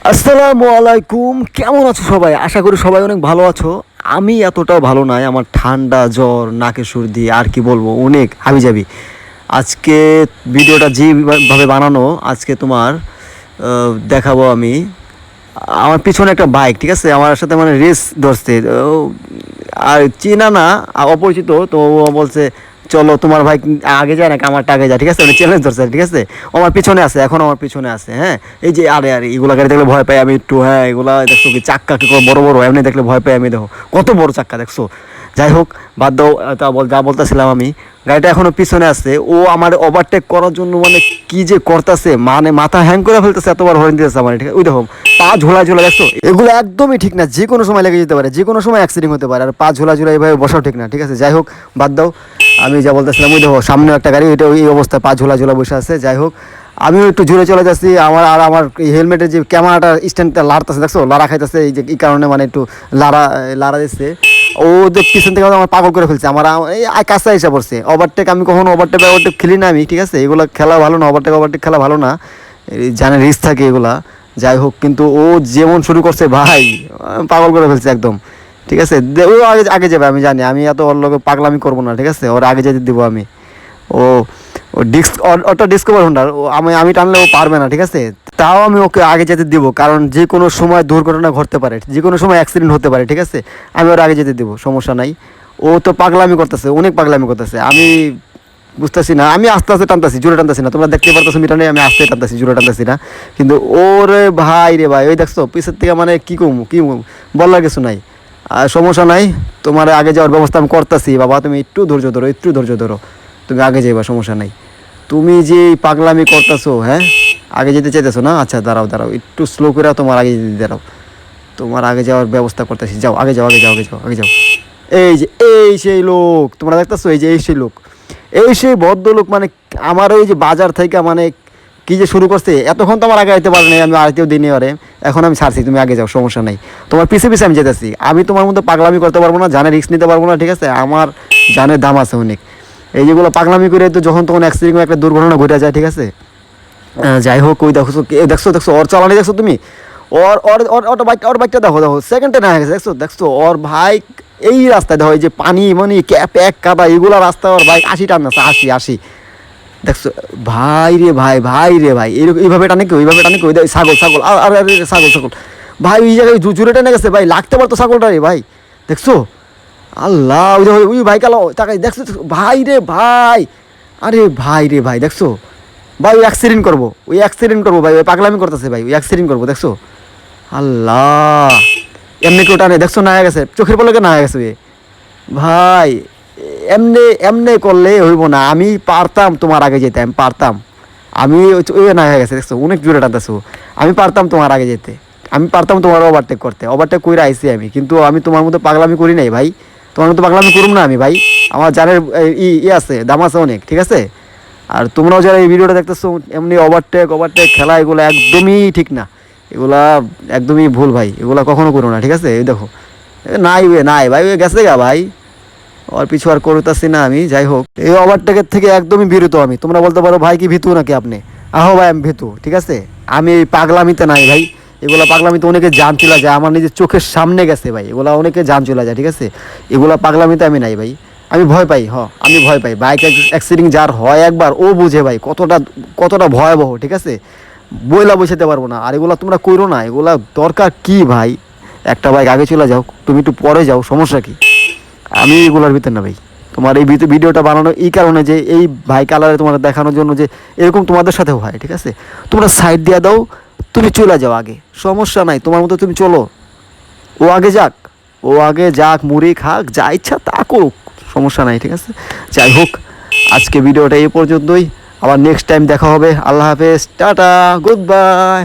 আসসালামু আলাইকুম, কেমন আছো সবাই? আশা করি সবাই অনেক ভালো আছো। আমি এতটাও ভালো নাই, আমার ঠান্ডা জ্বর, নাকে সর্দি, আর কি বলবো, অনেক হাবিজাবি। আজকে ভিডিওটা যেভাবে বানানো, আজকে তোমার দেখাবো আমি। আমার পিছনে একটা বাইক, ঠিক আছে, আমার সাথে মানে রেস ধরছে, আর চেনা না, অপরিচিত। তো ও বলছে চলো তোমার ভাই আগে যায় নাকি আমারটা আগে যায়, ঠিক আছে, চ্যালেঞ্জ ধরছে, ঠিক আছে। ও আমার পিছনে আছে, এখন আমার পিছনে আছে, হ্যাঁ। এই যে আরে আরে এগুলা গাড়ি দেখলে ভয় পাই আমি একটু, হ্যাঁ। এগুলা দেখছো কি চাক্কা কি বড় বড়, এমনি দেখলে ভয় পাই আমি, দেখো কত বড় চাক্কা, দেখছো। যাই হোক, বাদ দাও, যা বলতেছিলাম আমি। গাড়িটা এখনো পিছনে আছে, ও আমার ওভারটেক করার জন্য মানে কি যে করতেছে, মানে মাথা হ্যাং করে ফেলতেছে, এতবার হরেন দিতেছে আমার, ঠিক আছে। ওই দেখো পা ঝোলা ঝোলা, দেখছো, এগুলো একদমই ঠিক না, যে কোনো সময় লেগে যেতে পারে, যে কোনো সময় অ্যাক্সিডেন্ট হতে পারে, আর পা ঝোলা ঝোলা এইভাবে বসাও ঠিক না, ঠিক আছে। যাই হোক, বাদ দাও। আমি যা বলতেছিলাম, ওই দেখো সামনে একটা গাড়ি, এটা ওই অবস্থায় পা ঝোলা ঝোলা বসে আছে। যাই হোক, আমিও একটু জোরে চলে যাচ্ছি, আমার এই হেলমেটের যে ক্যামেরাটা স্ট্যান্ডটা লাড়তেছে, দেখছো, লাড়া খাইতেছে, এই কারণে মানে একটু লাড়া দিচ্ছে। ও যে পিছন থেকে আমার পাগল করে ফেলছে, আমার এই কাছে এসে পড়ছে। ওভারটেক আমি কখনো ওভারটেক খেলি না আমি, ঠিক আছে। এগুলো খেলা ভালো না, ওভারটেক খেলা ভালো না, জানে রিস্ক থাকে এগুলা। যাই হোক, কিন্তু ও যেমন শুরু করছে ভাই, পাগল করে ফেলছে একদম, ঠিক আছে। ও আগে আগে যাবে, আমি জানি, আমি এত ওর লোকে পাগলামি করবো না, ঠিক আছে। ওর আগে যেতে দিব আমি। ও ও ওটা ডিসকভার হোন্ডার, ও আমি টানলে ও পারবে না, ঠিক আছে। তাও আমি ওকে আগে যেতে দিব, কারণ যে কোনো সময় দুর্ঘটনা ঘটতে পারে, যে কোনো সময় অ্যাক্সিডেন্ট হতে পারে, ঠিক আছে। আমি ওর আগে যেতে দিব, সমস্যা নাই। ও তো পাগলামি করতেছে, অনেক পাগলামি করতেছে, আমি বুঝতেছি না। আমি আস্তে আস্তে টানতেছি, জোরে টানতেছি না, তোমরা দেখতে পারতেছো মিটার নেই, আমি আস্তে টানতেছি, জোরে টানতেছি না। কিন্তু ওরে ভাই রে ভাই, ওই দেখছো পিছের থেকে, মানে কি বলার কিছু নাই। আর সমস্যা নাই, তোমার আগে যাওয়ার ব্যবস্থা আমি করতেছি বাবা, তুমি একটু ধৈর্য ধরো, একটু ধৈর্য ধরো, তুমি আগে যাইবা, সমস্যা নাই। তুমি যে পাগলামি করতেছো, হ্যাঁ, আগে যেতে চাইতেছো না, আচ্ছা দাঁড়াও দাঁড়াও, একটু স্লো করে তোমার আগে যেতে দাঁড়াও, তোমার আগে যাওয়ার ব্যবস্থা করতেছি, যাও আগে যাও, আগে যাও, আগে যাও, আগে যাও। এই যে এই সেই লোক তোমরা দেখতেছো, এই যে এই সেই লোক, এই সেই ভদ্রলোক, মানে আমার ওই যে বাজার থেকে মানে কি যে শুরু করছে, এতক্ষণ তো আমার আগে আইতে পারে নাই, আমি আইতেও দিইনি পারে। এখন আমি ছাড়ছি, তুমি আগে যাও, সমস্যা নাই। তোমার পিছে পিছে আমি যেতেছি, আমি তোমার মতো পাগলামি করতে পারবো না, জানে রিস্ক নিতে পারবো না, ঠিক আছে। আমার জানের দাম আছে অনেক। এই যেগুলো পাগলামি করে তো যখন তখন অ্যাক্সিডেন্ট, একটা দুর্ঘটনা ঘটে যায়, ঠিক আছে। যাই হোক, ওই দেখো, দেখছো দেখছো ওর চালানি, দেখছো তুমি, ওর ওর ওর ওর বাইক, ওর বাইকটা দেখো, দেখো সেকেন্ডে না গেছে, দেখছো দেখছো ওর ভাই। এই রাস্তায় দেখো, এই যে পানি মানে ক্যাপ এক কাদা, এগুলা রাস্তা, ওর বাইক 80 টানছে, 80 দেখছো। ভাই রে ভাই, ভাই রে ভাই, এরকম এইভাবে টানে কি, ওইভাবে টানে কি, ওই ছাগল ছাগল, আর আরে ছাগল ছাগল, ভাই ওই জায়গায় জুড়ে টেনে গেছে ভাই, লাগতে পারতো ছাগলটা রে ভাই, দেখছো। আল্লাহ, ওই যে ওই ভাই কালো তাকাই, দেখছো ভাই রে ভাই, আরে ভাই রে ভাই, দেখছো ভাই, ওই অ্যাক্সিডেন্ট করবো, ওই অ্যাক্সিডেন্ট করবো ভাই, ওই পাগলামি করতেছে ভাই, ওই অ্যাক্সিডেন্ট করবো, দেখছো। আল্লাহ, এমনি কেউ টানে, দেখছো, না হয়ে গেছে, চোখের পলকে না হয়ে গেছে ভাই। এমনি এমনি করলে হইব না, আমি পারতাম তোমার আগে যেতে, আমি পারতাম। আমি ওই না হয়ে গেছে, দেখছো, অনেক জোরে টানতেছো। আমি পারতাম তোমার আগে যেতে, আমি পারতাম তোমার ওভারটেক করতে, ওভারটেক করে আইসি আমি, কিন্তু আমি তোমার মতো পাগলামি করি নাই ভাই, তোমার মতো পাগলামি করুম না আমি ভাই। আমার জানের ই আছে, দাম আছে অনেক, ঠিক আছে। আর তোমরাও যারা এই ভিডিওটা দেখতেছো, এমনি ওভারটেক ওভারটেক খেলা, এগুলো একদমই ঠিক না, এগুলা একদমই ভুল ভাই, এগুলা কখনো করো না, ঠিক আছে। এই দেখো, নাই নাই ভাই, গেছে গা ভাই, ওর পিছু আর করতেছি না আমি। যাই হোক, এই ওভারটেকের থেকে একদমই বিরত আমি। তোমরা বলতে পারো ভাই কি ভীতু নাকি আপনি, আহো ভাই আমি ভীতু, ঠিক আছে। আমি এই পাগলামিতে নাই ভাই, এগুলা পাগলামিতে অনেকে জান চলে যায়, আমার নিজের চোখের সামনে গেছে ভাই, এগুলা অনেকে জান চলে যায়, ঠিক আছে। এগুলা পাগলামিতে আমি নাই ভাই, আমি ভয় পাই, আমি ভয় পাই। বাইক অ্যাক্সিডেন্ট যার হয় একবার, ও বুঝে ভাই কতটা কতটা ভয়াবহ, ঠিক আছে। বইলা বসাতে পারবো না, আর এগুলা তোমরা কইরো না, এগুলা দরকার কি ভাই। একটা বাইক আগে চলে যাও, তুমি একটু পরে যাও, সমস্যা কি। আমি এগুলোর ভিতর না ভাই। তোমার এই ভিডিওটা বানানো এই কারণে যে এই ভাই কালারে তোমার দেখানোর জন্য, যে এরকম তোমাদের সাথেও হয়, ঠিক আছে। তোমরা সাইড দিয়ে দাও, তুমি চলে যাও আগে, সমস্যা নাই, তোমার মতো তুমি চলো, ও আগে যাক, ও আগে যাক, মুড়ি খাক, যা ইচ্ছা তা করুক, সমস্যা নাই, ঠিক আছে। যাই হোক, আজকে ভিডিওটা এই পর্যন্তই, আবার নেক্সট টাইম দেখা হবে। আল্লাহ হাফেজ, টাটা, গুড বাই।